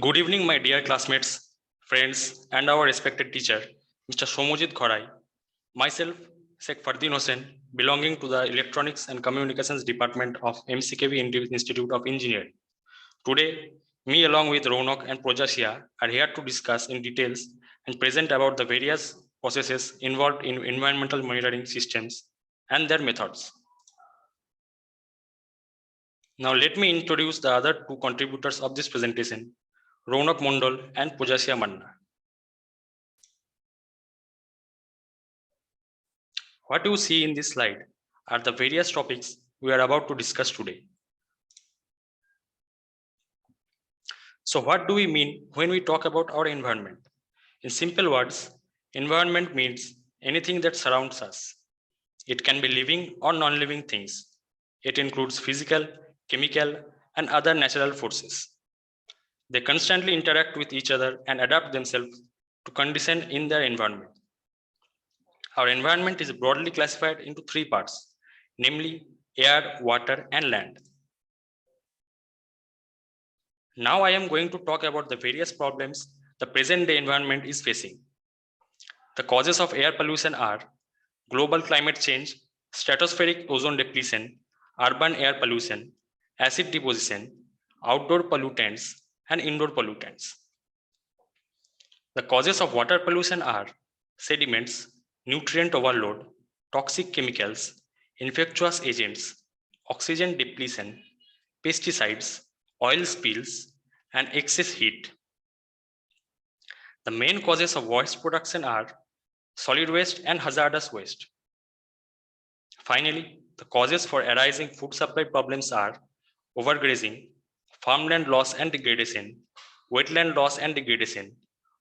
Good evening, my dear classmates, friends, and our respected teacher, Mr. Somojit Khorai. Myself, Sheikh Fardin Hossain, belonging to the Electronics and Communications Department of MCKV Institute of Engineering. Today, me along with Ronak and Projasia are here to discuss in details and present about the various processes involved in environmental monitoring systems and their methods. Now let me introduce the other two contributors of this presentation, Ronak Mondal and Projasia Manna. What you see in this slide are the various topics we are about to discuss today. So what do we mean when we talk about our environment? In simple words, environment means anything that surrounds us. It can be living or non-living things. It includes physical, chemical, and other natural forces. They constantly interact with each other and adapt themselves to condition in their environment. Our environment is broadly classified into three parts, namely air, water, and land. Now I am going to talk about the various problems the present day environment is facing. The causes of air pollution are global climate change, stratospheric ozone depletion, urban air pollution, acid deposition, outdoor pollutants, and indoor pollutants. The causes of water pollution are sediments, nutrient overload, toxic chemicals, infectious agents, oxygen depletion, pesticides, oil spills, and excess heat. The main causes of waste production are solid waste and hazardous waste. Finally, the causes for arising food supply problems are overgrazing, farmland loss and degradation, wetland loss and degradation,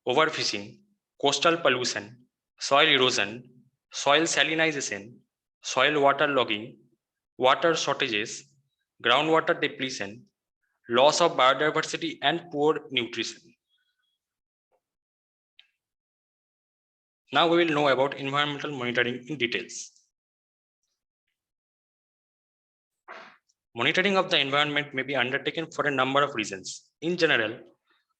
overfishing, coastal pollution, soil erosion, soil salinization, soil water logging, water shortages, groundwater depletion, loss of biodiversity, and poor nutrition. Now we will know about environmental monitoring in details. Monitoring of the environment may be undertaken for a number of reasons. In general,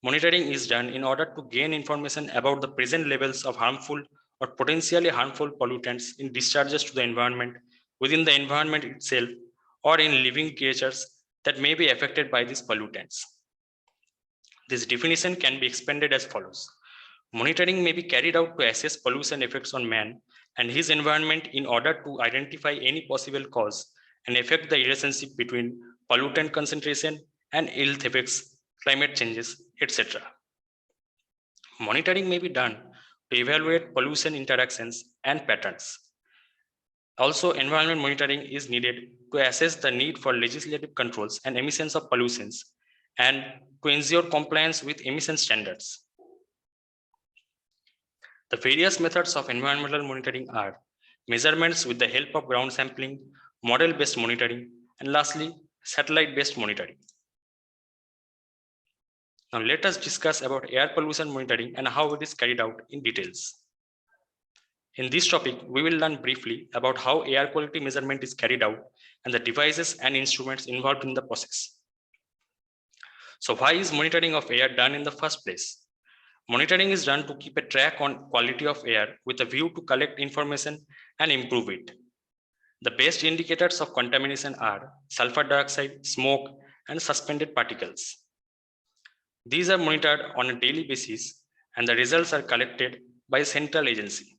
monitoring is done in order to gain information about the present levels of harmful or potentially harmful pollutants in discharges to the environment, within the environment itself, or in living creatures that may be affected by these pollutants. This definition can be expanded as follows. Monitoring may be carried out to assess pollution effects on man and his environment in order to identify any possible cause and affect the relationship between pollutant concentration and health effects, climate changes, etc. Monitoring may be done to evaluate pollution interactions and patterns. Also, environment monitoring is needed to assess the need for legislative controls and emissions of pollutants and to ensure compliance with emission standards. The various methods of environmental monitoring are measurements with the help of ground sampling, model-based monitoring, and lastly, satellite-based monitoring. Now let us discuss about air pollution monitoring and how it is carried out in details. In this topic, we will learn briefly about how air quality measurement is carried out and the devices and instruments involved in the process. So why is monitoring of air done in the first place? Monitoring is done to keep a track on quality of air with a view to collect information and improve it. The best indicators of contamination are sulfur dioxide, smoke, and suspended particles. These are monitored on a daily basis and the results are collected by a central agency.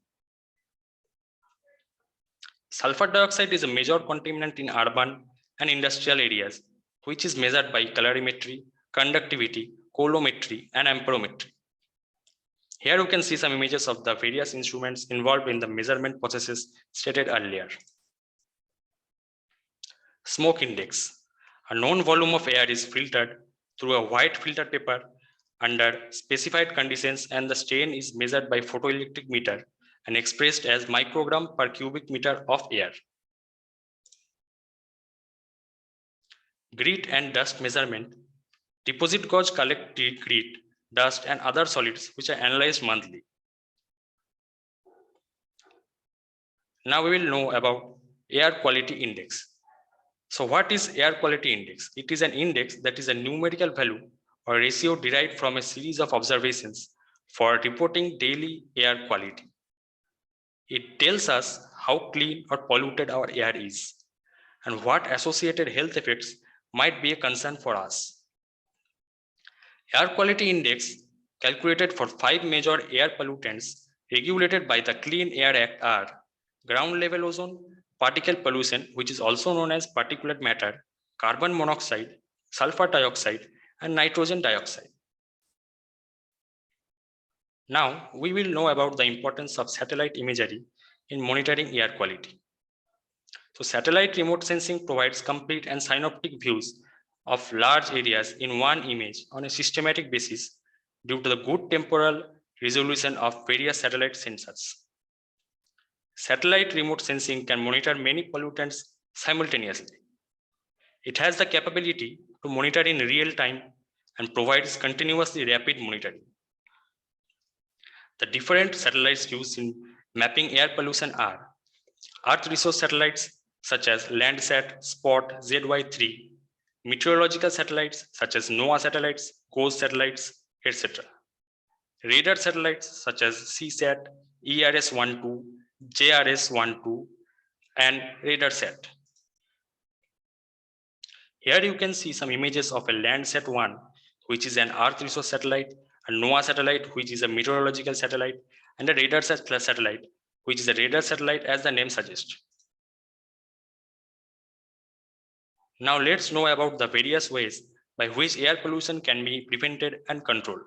Sulfur dioxide is a major contaminant in urban and industrial areas, which is measured by colorimetry, conductivity, colorimetry, and amperometry. Here you can see some images of the various instruments involved in the measurement processes stated earlier. Smoke index. A known volume of air is filtered through a white filter paper under specified conditions, and the strain is measured by photoelectric meter and expressed as microgram per cubic meter of air. Grit and dust measurement. Deposit gauge collect grit, dust, and other solids which are analyzed monthly. Now we will know about air quality index. So what is air quality index? It is an index that is a numerical value or ratio derived from a series of observations for reporting daily air quality. It tells us how clean or polluted our air is and what associated health effects might be a concern for us. Air Quality Index, calculated for 5 major air pollutants regulated by the Clean Air Act, are ground level ozone, particle pollution, which is also known as particulate matter, carbon monoxide, sulfur dioxide, and nitrogen dioxide. Now, we will know about the importance of satellite imagery in monitoring air quality. So, satellite remote sensing provides complete and synoptic views of large areas in one image on a systematic basis due to the good temporal resolution of various satellite sensors. Satellite remote sensing can monitor many pollutants simultaneously. It has the capability to monitor in real time and provides continuously rapid monitoring. The different satellites used in mapping air pollution are Earth resource satellites such as Landsat, Spot, ZY3, meteorological satellites such as NOAA satellites, GOES satellites, etc. Radar satellites such as CSAT, ERS-12, JRS-12, and RadarSat. Here you can see some images of a Landsat-1, which is an Earth resource satellite, a NOAA satellite, which is a meteorological satellite, and a RadarSat satellite, which is a radar satellite as the name suggests. Now let's know about the various ways by which air pollution can be prevented and controlled.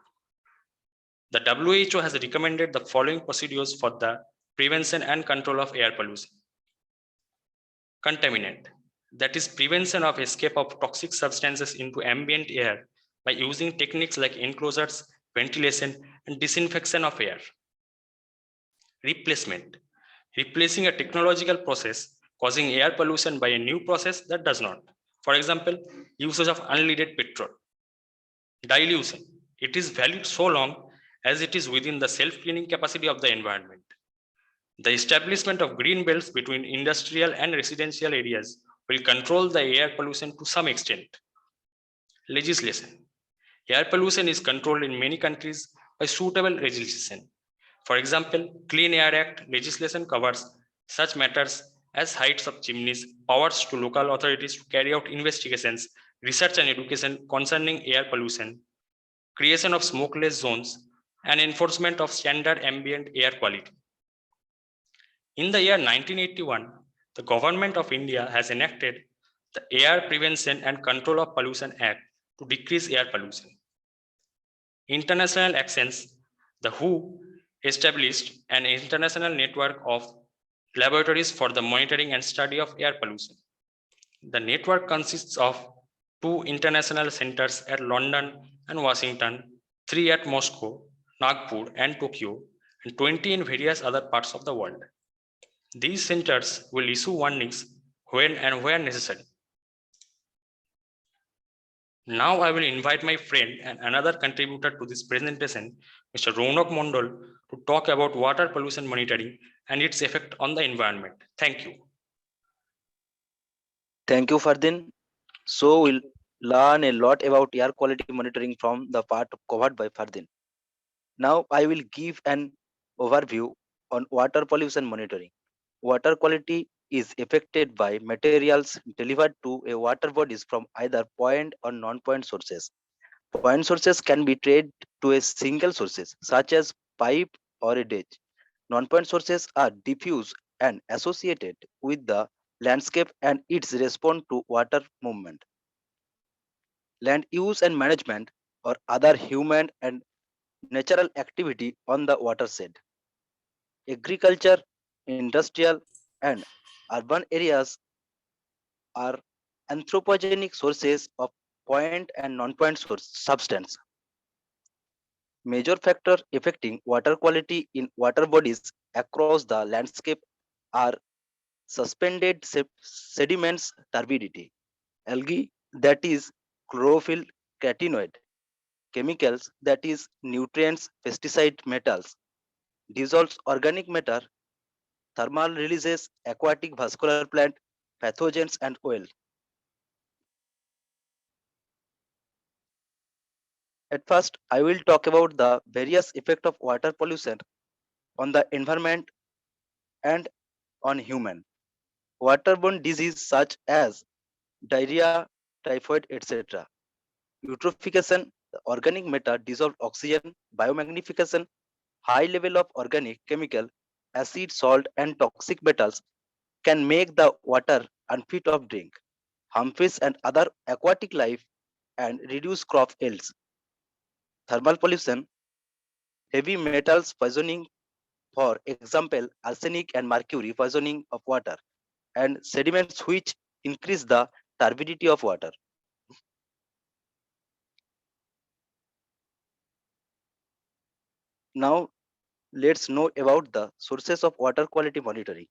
The WHO has recommended the following procedures for the prevention and control of air pollution. Contaminant, that is prevention of escape of toxic substances into ambient air by using techniques like enclosures, ventilation, and disinfection of air. Replacement, replacing a technological process causing air pollution by a new process that does not. For example, usage of unleaded petrol. Dilution, it is valid so long as it is within the self-cleaning capacity of the environment. The establishment of green belts between industrial and residential areas will control the air pollution to some extent. Legislation. Air pollution is controlled in many countries by suitable legislation. For example, Clean Air Act legislation covers such matters as heights of chimneys, powers to local authorities to carry out investigations, research and education concerning air pollution, creation of smokeless zones, and enforcement of standard ambient air quality. In the year 1981, the Government of India has enacted the Air Prevention and Control of Pollution Act to decrease air pollution. International actions, the WHO established an international network of laboratories for the monitoring and study of air pollution. The network consists of 2 international centers at London and Washington, 3 at Moscow, Nagpur, and Tokyo, and 20 in various other parts of the world. These centers will issue warnings when and where necessary. Now I will invite my friend and another contributor to this presentation, Mr. Ronak Mondal, to talk about water pollution monitoring and its effect on the environment. Thank you. Thank you, Fardin. So we'll learn a lot about air quality monitoring from the part covered by Fardin. Now I will give an overview on water pollution monitoring. Water quality is affected by materials delivered to a water bodies from either point or non-point sources. Point sources can be traced to a single sources such as pipe or a ditch. Non-point sources are diffuse and associated with the landscape and its response to water movement. Land use and management or other human and natural activity on the watershed. Agriculture, industrial, and urban areas are anthropogenic sources of point and non-point source substance. Major factors affecting water quality in water bodies across the landscape are suspended sediments turbidity, algae that is chlorophyll catenoid, chemicals that is nutrients, pesticide metals, dissolves organic matter, thermal releases, aquatic vascular plant, pathogens and oil. At first, I will talk about the various effects of water pollution on the environment and on human. Waterborne disease such as diarrhea, typhoid, etc. Eutrophication, the organic matter dissolved oxygen, biomagnification, high level of organic chemical, acid, salt, and toxic metals can make the water unfit of drink, harm fish and other aquatic life, and reduce crop yields. Thermal pollution, heavy metals poisoning, for example, arsenic and mercury poisoning of water, and sediments which increase the turbidity of water. Now, let's know about the sources of water quality monitoring.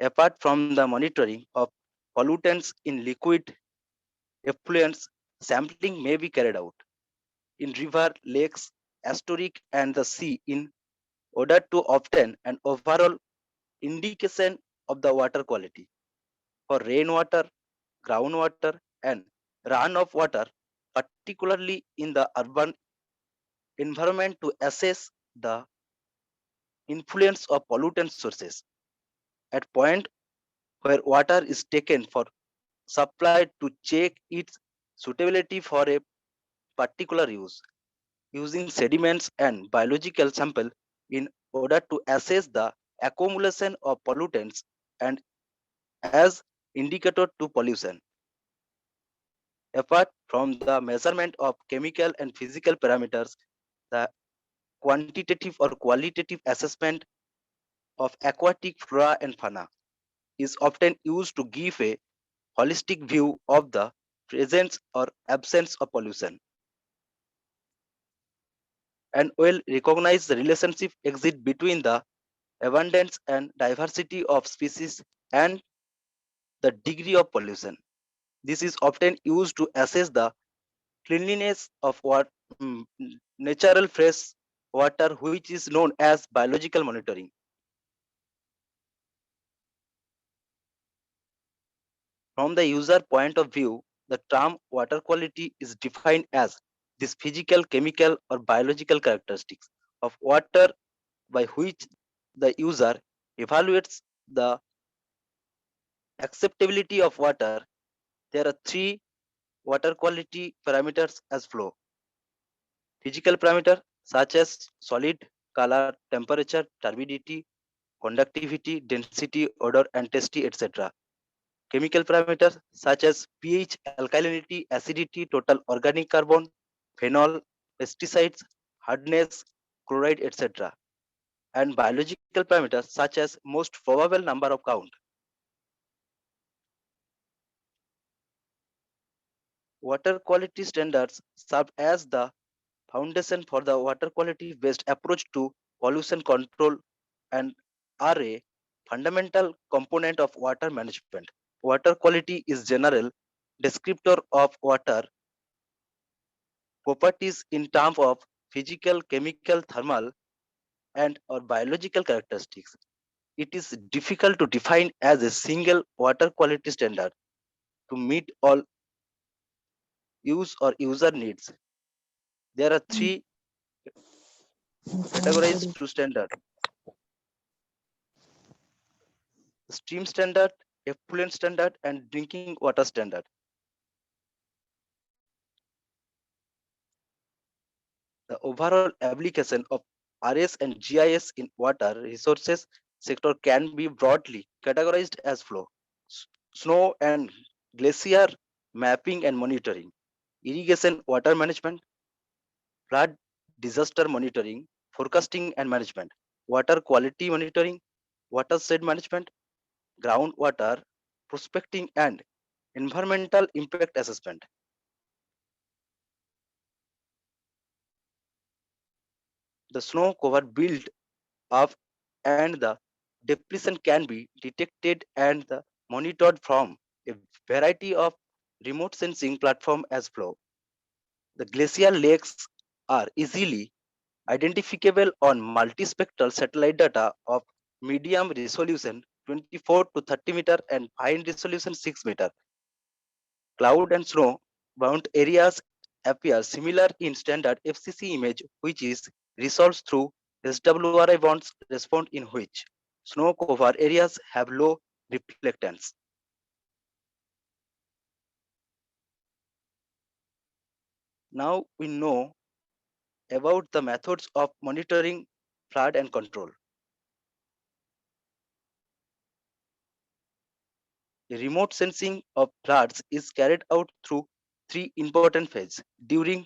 Apart from the monitoring of pollutants in liquid effluents, sampling may be carried out in river, lakes, estuary, and the sea in order to obtain an overall indication of the water quality. For rainwater, groundwater, and runoff water, particularly in the urban environment, to assess the influence of pollutant sources. At point where water is taken for supply to check its suitability for a particular use, using sediments and biological sample in order to assess the accumulation of pollutants and as indicator to pollution. Apart from the measurement of chemical and physical parameters, the quantitative or qualitative assessment of aquatic flora and fauna is often used to give a holistic view of the presence or absence of pollution and will recognize the relationship exist between the abundance and diversity of species and the degree of pollution. This is often used to assess the cleanliness of what natural fresh water, which is known as biological monitoring. From the user point of view, the term water quality is defined as this physical, chemical, or biological characteristics of water by which the user evaluates the acceptability of water. There are three water quality parameters as flow. Physical parameter such as solid, color, temperature, turbidity, conductivity, density, odor, and tasty, etc. Chemical parameters such as pH, alkalinity, acidity, total organic carbon, phenol, pesticides, hardness, chloride, etc. And biological parameters such as most probable number of count. Water quality standards serve as the foundation for the water quality based approach to pollution control and are a fundamental component of water management. Water quality is general descriptor of water properties in terms of physical, chemical, thermal, and or biological characteristics. It is difficult to define as a single water quality standard to meet all use or user needs. There are three categories to standard: stream standard, effluent standard, and drinking water standard. The overall application of RS and GIS in water resources sector can be broadly categorized as flow, snow and glacier mapping and monitoring, irrigation water management, flood disaster monitoring, forecasting and management, water quality monitoring, watershed management, groundwater prospecting, and environmental impact assessment. The snow cover built up and the depletion can be detected and monitored from a variety of remote sensing platform as flow. The glacial lakes are easily identifiable on multispectral satellite data of medium resolution 24 to 30 meter and fine resolution 6 meter. Cloud and snow bound areas appear similar in standard FCC image, which is resolved through SWRI bonds respond in which snow cover areas have low reflectance. Now we know about the methods of monitoring flood and control. The remote sensing of floods is carried out through three important phases. During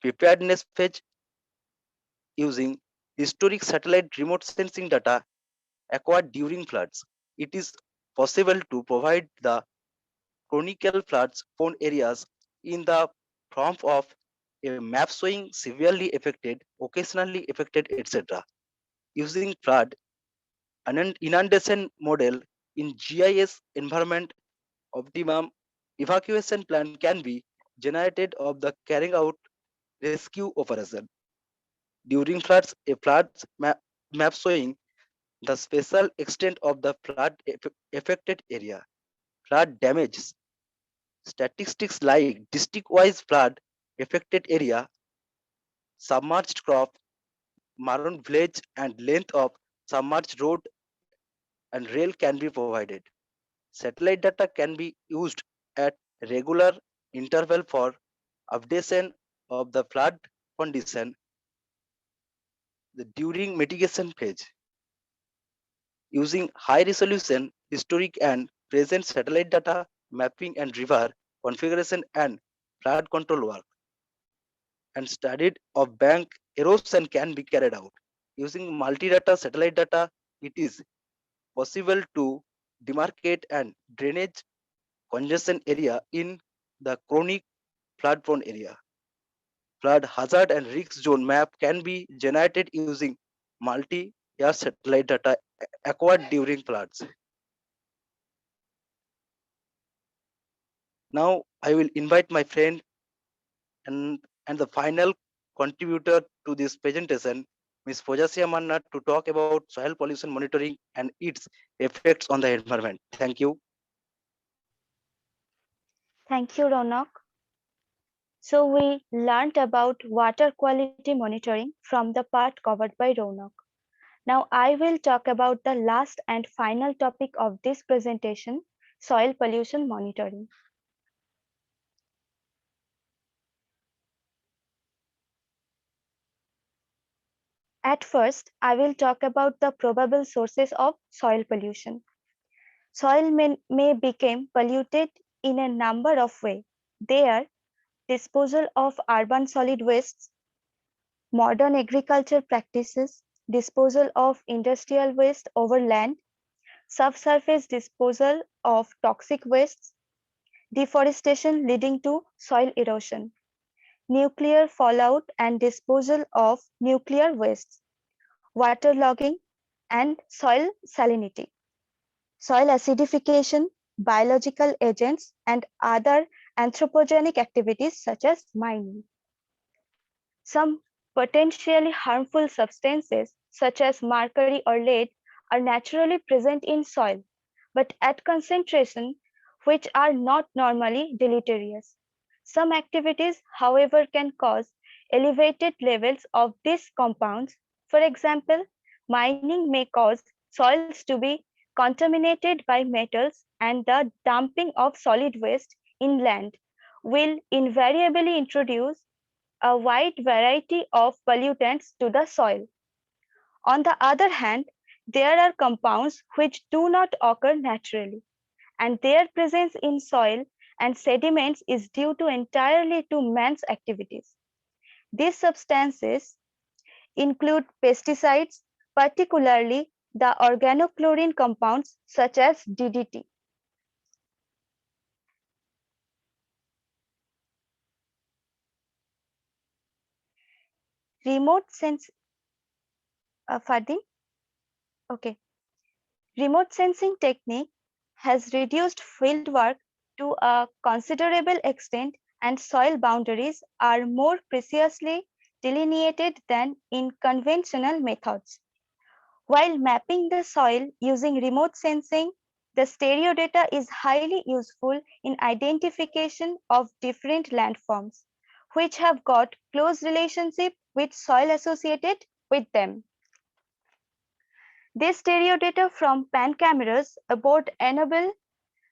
preparedness phase, using historic satellite remote sensing data acquired during floods, it is possible to provide the chronicle floods prone areas in the form of a map showing severely affected, occasionally affected, etc. Using flood inundation model in GIS environment, optimum evacuation plan can be generated of the carrying out rescue operation. During floods, a map showing the special extent of the flood affected area, flood damages, statistics like district-wise flood affected area, submerged crop, Maroon village, and length of submerged road and rail can be provided. Satellite data can be used at regular interval for updation of the flood condition during mitigation phase. Using high resolution, historic and present satellite data mapping and river configuration and flood control work and studied of bank erosion can be carried out. Using multi-data satellite data, it is possible to demarcate and drainage congestion area in the chronic flood prone area. Flood hazard and risk zone map can be generated using multi-year satellite data acquired during floods. Now I will invite my friend and the final contributor to this presentation, Ms. Fojasia Manna, to talk about soil pollution monitoring and its effects on the environment. Thank you. Thank you, Ronak. So we learned about water quality monitoring from the part covered by Ronak. Now I will talk about the last and final topic of this presentation, soil pollution monitoring. At first, I will talk about the probable sources of soil pollution. Soil may become polluted in a number of ways. They are disposal of urban solid wastes, modern agriculture practices, disposal of industrial waste over land, subsurface disposal of toxic wastes, deforestation leading to soil erosion, nuclear fallout and disposal of nuclear wastes, waterlogging, and soil salinity, soil acidification, biological agents, and other anthropogenic activities such as mining. Some potentially harmful substances, such as mercury or lead, are naturally present in soil, but at concentration which are not normally deleterious. Some activities, however, can cause elevated levels of these compounds. For example, mining may cause soils to be contaminated by metals, and the dumping of solid waste inland will invariably introduce a wide variety of pollutants to the soil. On the other hand, there are compounds which do not occur naturally, and their presence in soil and sediments is due to entirely to man's activities. These substances include pesticides, particularly the organochlorine compounds such as DDT. Remote sense, Fardin? Okay. Remote sensing technique has reduced field work to a considerable extent, and soil boundaries are more precisely delineated than in conventional methods. While mapping the soil using remote sensing, the stereo data is highly useful in identification of different landforms, which have got close relationship with soil associated with them. This stereo data from pan cameras aboard enable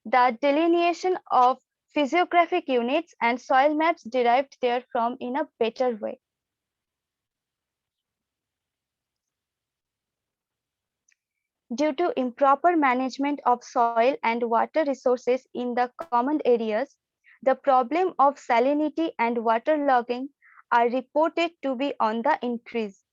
the delineation of physiographic units and soil maps derived therefrom in a better way. Due to improper management of soil and water resources in the common areas, the problem of salinity and waterlogging are reported to be on the increase.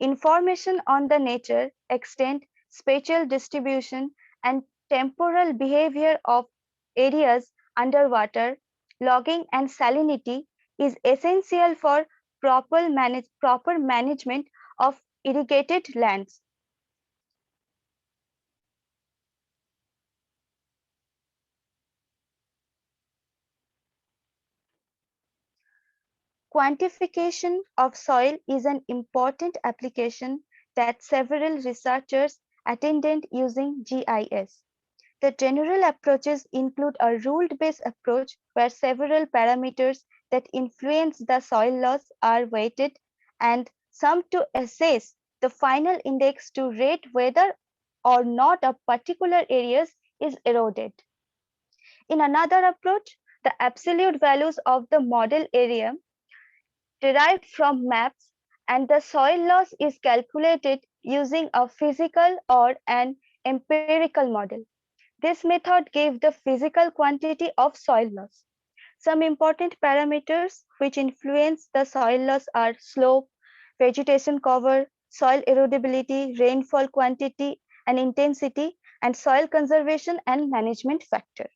Information on the nature, extent, spatial distribution, and temporal behavior of areas underwater, logging, and salinity is essential for proper management of irrigated lands. Quantification of soil is an important application that several researchers attended using GIS. The general approaches include a rule-based approach where several parameters that influence the soil loss are weighted and summed to assess the final index to rate whether or not a particular area is eroded. In another approach, the absolute values of the model area derived from maps and the soil loss is calculated using a physical or an empirical model. This method gave the physical quantity of soil loss. Some important parameters which influence the soil loss are slope, vegetation cover, soil erodibility, rainfall quantity and intensity, and soil conservation and management factor.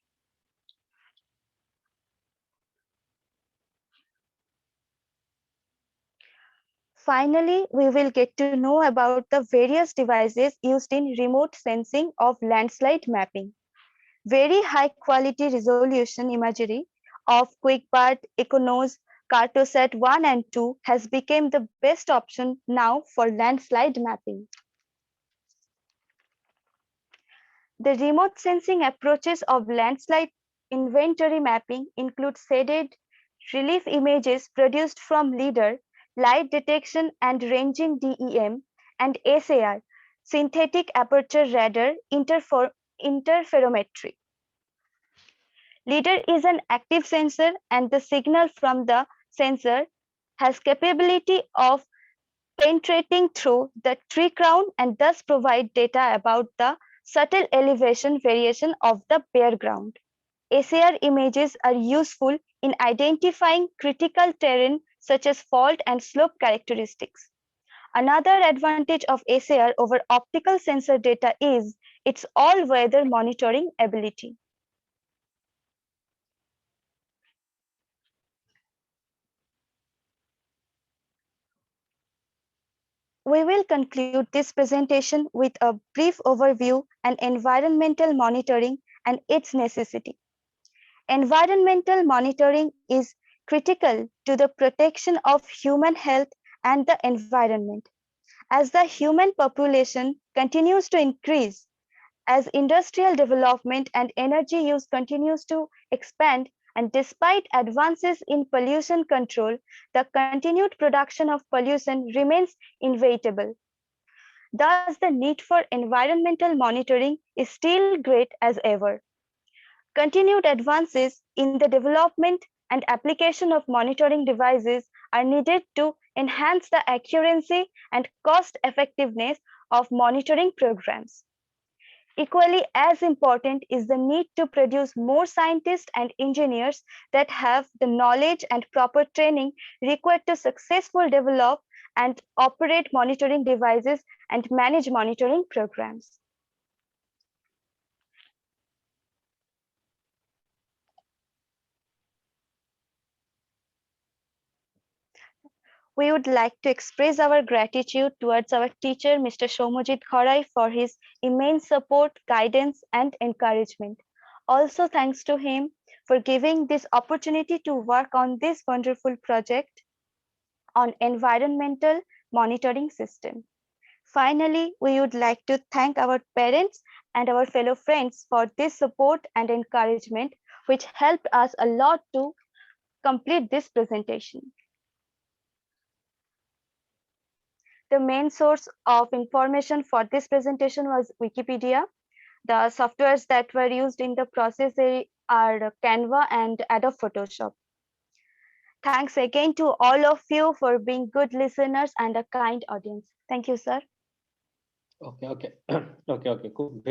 Finally, we will get to know about the various devices used in remote sensing of landslide mapping. Very high quality resolution imagery of QuickBART, EcoNose, Cartosat 1 and 2 has become the best option now for landslide mapping. The remote sensing approaches of landslide inventory mapping include shaded relief images produced from LIDAR, light detection and ranging DEM, and SAR, synthetic aperture radar interferometry. LIDAR is an active sensor and the signal from the sensor has capability of penetrating through the tree crown and thus provide data about the subtle elevation variation of the bare ground. SAR images are useful in identifying critical terrain such as fault and slope characteristics. Another advantage of SAR over optical sensor data is its all-weather monitoring ability. We will conclude this presentation with a brief overview and environmental monitoring and its necessity. Environmental monitoring is critical to the protection of human health and the environment. As the human population continues to increase, as industrial development and energy use continues to expand, and despite advances in pollution control, the continued production of pollution remains inevitable. Thus, the need for environmental monitoring is still great as ever. Continued advances in the development and application of monitoring devices are needed to enhance the accuracy and cost effectiveness of monitoring programs. Equally as important is the need to produce more scientists and engineers that have the knowledge and proper training required to successfully develop and operate monitoring devices and manage monitoring programs. We would like to express our gratitude towards our teacher, Mr. Somojit Kharai, for his immense support, guidance, and encouragement. Also, thanks to him for giving this opportunity to work on this wonderful project on environmental monitoring system. Finally, we would like to thank our parents and our fellow friends for this support and encouragement, which helped us a lot to complete this presentation. The main source of information for this presentation was Wikipedia. The softwares that were used in the process are Canva and Adobe Photoshop. Thanks again to all of you for being good listeners and a kind audience. Thank you, sir. Okay. Okay. Cool.